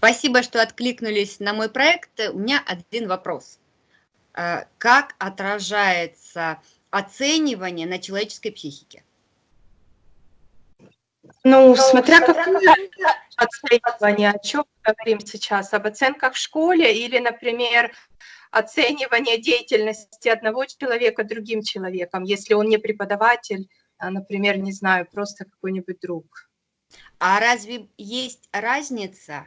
Спасибо, что откликнулись на мой проект. У меня один вопрос. Как отражается оценивание на человеческой психике? Ну, смотря какое оценивание, о чем мы говорим сейчас, об оценках в школе или, например, оценивание деятельности одного человека другим человеком, если он не преподаватель, а, например, не знаю, просто какой-нибудь друг. А разве есть разница?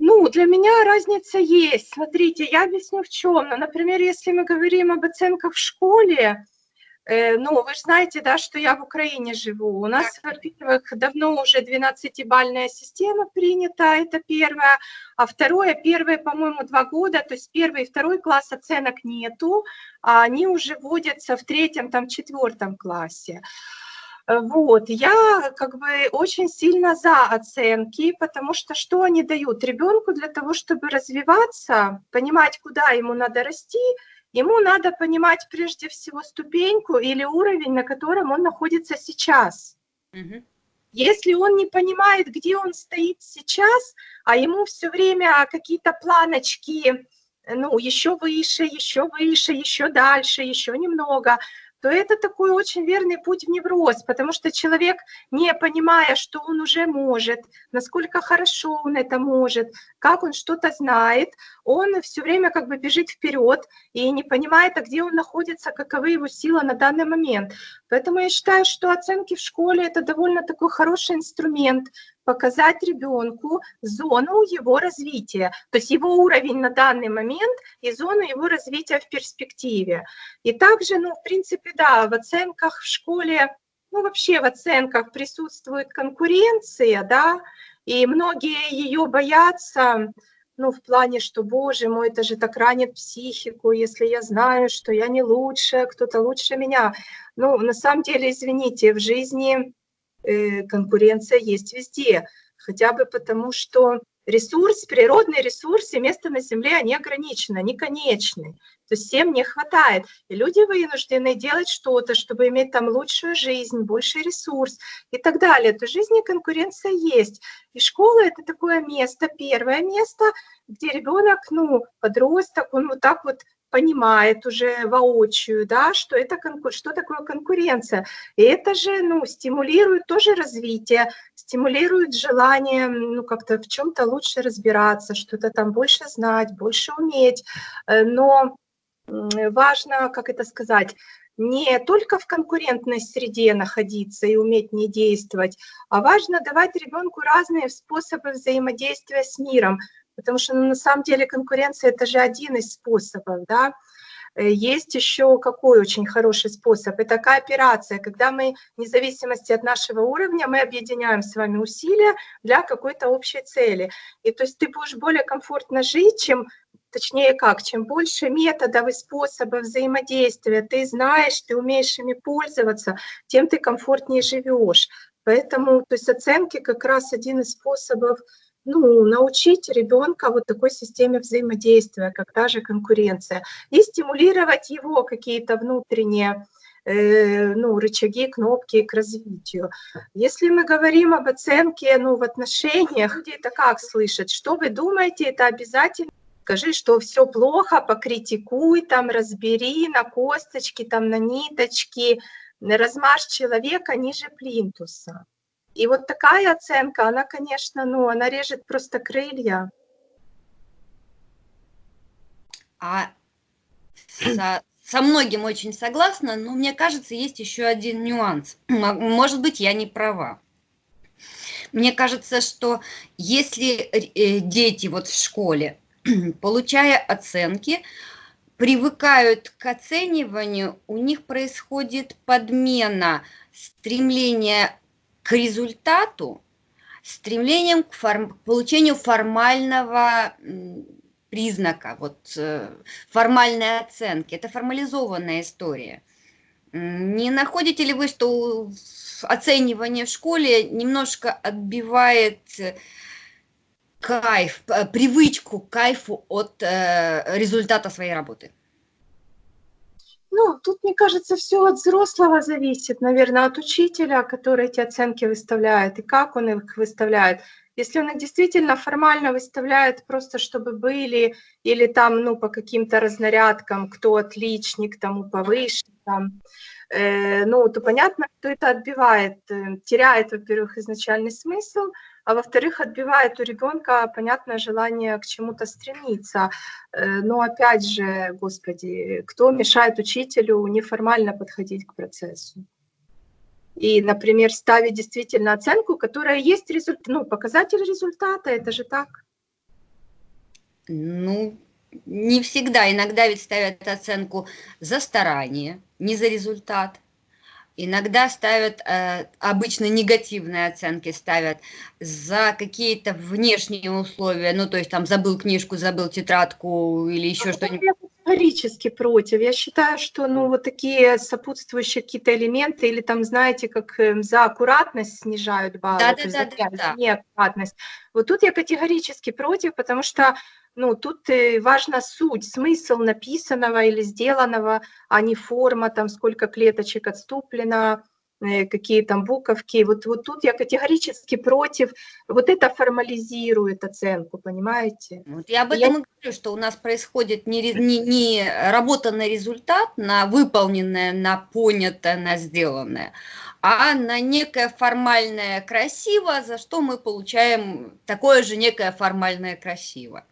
Ну, для меня разница есть. Смотрите, я объясню в чем. Ну, например, если мы говорим об оценках в школе, ну, вы же знаете, да, что я в Украине живу. У нас, во-первых, давно уже 12-бальная система принята, это первое. А второе, первые, по-моему, 2 года, то есть 1 и 2 класс оценок нету, а они уже вводятся в 3-м, там, 4-м классе. Вот, я как бы очень сильно за оценки, потому что они дают ребенку для того, чтобы развиваться, понимать, куда ему надо расти, ему надо понимать прежде всего ступеньку или уровень, на котором он находится сейчас. Угу. Если он не понимает, где он стоит сейчас, а ему все время какие-то планочки, ну, еще выше, еще дальше, еще немного, то это такой очень верный путь в невроз, потому что человек, не понимая, что он уже может, насколько хорошо он это может, как он что-то знает, он все время как бы бежит вперед и не понимает, а где он находится, каковы его силы на данный момент. Поэтому я считаю, что оценки в школе – это довольно такой хороший инструмент показать ребенку зону его развития, то есть его уровень на данный момент и зону его развития в перспективе. И также, ну, в принципе, да, в оценках в школе, ну, вообще в оценках присутствует конкуренция, да, и многие ее боятся, ну, в плане, что, боже мой, это же так ранит психику, если я знаю, что я не лучше, кто-то лучше меня. Ну, на самом деле, извините, в жизни конкуренция есть везде, хотя бы потому, что ресурс, природные ресурсы, место на Земле, они ограничены, они конечны. То есть всем не хватает. И люди вынуждены делать что-то, чтобы иметь там лучшую жизнь, больший ресурс и так далее. То в жизни конкуренция есть. И школа – это такое место, первое место, где ребенок, ну, подросток, он вот так вот понимает уже воочию, да, что что такое конкуренция. И это же, ну, стимулирует тоже развитие, стимулирует желание, ну, как-то в чем-то лучше разбираться, что-то там больше знать, больше уметь. Но важно, как это сказать, не только в конкурентной среде находиться и уметь не действовать, а важно давать ребенку разные способы взаимодействия с миром, потому что, ну, на самом деле конкуренция – это же один из способов, да. Есть еще какой очень хороший способ – это кооперация, когда мы, вне зависимости от нашего уровня, мы объединяем с вами усилия для какой-то общей цели. И то есть ты будешь более комфортно жить, чем больше методов и способов взаимодействия ты знаешь, ты умеешь ими пользоваться, тем ты комфортнее живешь. Поэтому, то есть оценки как раз один из способов, ну, научить ребенка вот такой системе взаимодействия, как та же конкуренция, и стимулировать его какие-то внутренние ну, рычаги, кнопки к развитию. Если мы говорим об оценке, ну, в отношениях, люди это как слышат? Что вы думаете, это обязательно? Скажи, что все плохо, покритикуй, там, разбери на косточки, там, на ниточки, размажь человека ниже плинтуса. И вот такая оценка, она, конечно, ну, она режет просто крылья. Со многим очень согласна, но мне кажется, есть еще один нюанс. Может быть, я не права. Мне кажется, что если дети вот в школе, получая оценки, привыкают к оцениванию, у них происходит подмена стремления к результату, стремлением к получению формального признака, вот формальной оценки. Это формализованная история. Не находите ли вы, что оценивание в школе немножко отбивает кайф, привычку к кайфу от результата своей работы? Ну, тут, мне кажется, все от взрослого зависит, наверное, от учителя, который эти оценки выставляет, и как он их выставляет. Если он их действительно формально выставляет просто, чтобы были, или там, ну, по каким-то разнарядкам, кто отличник, тому повыше, там, ну, то понятно, что это отбивает, теряет, во-первых, изначальный смысл, а во-вторых, отбивает у ребенка, понятное желание к чему-то стремиться. Но опять же, Господи, кто мешает учителю неформально подходить к процессу? И, например, ставить действительно оценку, которая есть результат, ну, показатель результата, это же так. Ну, не всегда. Иногда ведь ставят оценку за старание, не за результат. Иногда ставят, обычно негативные оценки ставят за какие-то внешние условия, ну, то есть там забыл книжку, забыл тетрадку или еще что-нибудь. Я категорически против. Я считаю, что, ну, вот такие сопутствующие какие-то элементы, или там, знаете, как за аккуратность снижают баллы, то есть за Да-да-да-да-да. неаккуратность. Вот тут я категорически против, потому что, ну, тут важна суть, смысл написанного или сделанного, а не форма, там, сколько клеточек отступлено, какие там буковки. Вот тут я категорически против. Вот это формализирует оценку, понимаете? Вот я об И я этом и говорю, что у нас происходит не работа на результат, на выполненное, на понятое, на сделанное, а на некое формальное красиво, за что мы получаем такое же некое формальное красиво.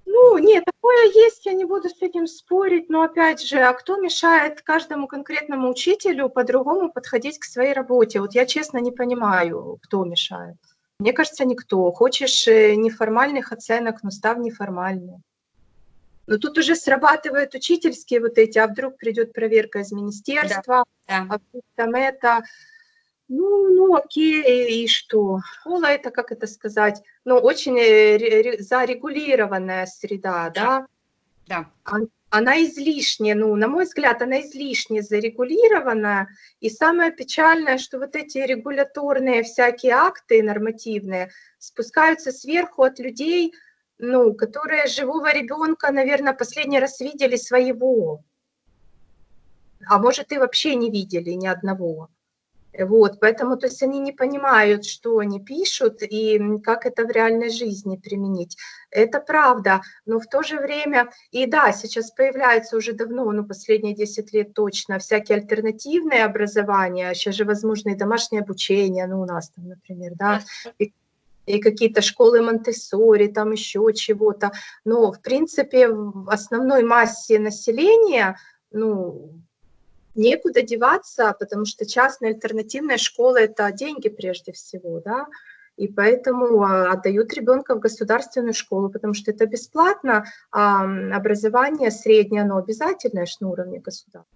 Ну, нет, такое есть, я не буду с этим спорить, но опять же, а кто мешает каждому конкретному учителю по-другому подходить к своей работе? Вот я честно не понимаю, кто мешает. Мне кажется, никто. Хочешь неформальных оценок, но ставь неформальные. Но тут уже срабатывают учительские вот эти, а вдруг придет проверка из Да, министерства, да. а вдруг там это. Ну, окей, и что? Школа это, как это сказать, ну, очень зарегулированная среда, да? Да. Она излишне, ну, на мой взгляд, она излишне зарегулирована. И самое печальное, что вот эти регуляторные всякие акты нормативные спускаются сверху от людей, ну, которые живого ребенка, наверное, последний раз видели своего. А может, и вообще не видели ни одного. Вот, поэтому, то есть они не понимают, что они пишут и как это в реальной жизни применить. Это правда, но в то же время, и да, сейчас появляются уже давно, ну, последние 10 лет точно, всякие альтернативные образования, сейчас же возможно и домашнее обучение, ну, у нас там, например, да, и какие-то школы Монтессори, там еще чего-то. Но, в принципе, в основной массе населения, ну, некуда деваться, потому что частная альтернативная школа – это деньги прежде всего, да, и поэтому отдают ребенка в государственную школу, потому что это бесплатно, а образование среднее, оно обязательное на уровне государства.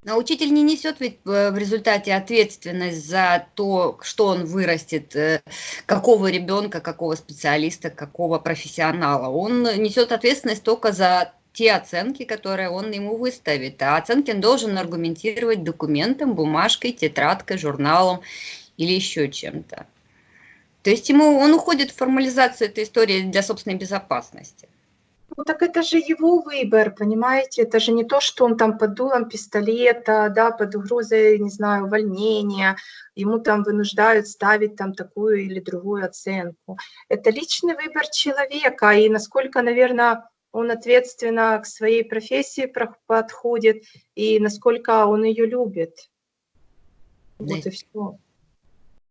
Но учитель не несет ведь в результате ответственность за то, что он вырастет, какого ребенка, какого специалиста, какого профессионала. Он несет ответственность только за те оценки, которые он ему выставит. А оценки он должен аргументировать документом, бумажкой, тетрадкой, журналом или еще чем-то. То есть он уходит в формализацию этой истории для собственной безопасности. Ну, так это же его выбор, понимаете? Это же не то, что он там под дулом пистолета, да, под угрозой, не знаю, увольнения, ему там вынуждают ставить там такую или другую оценку. Это личный выбор человека, и насколько, наверное, он ответственно к своей профессии подходит, и насколько он ее любит. Вот и все.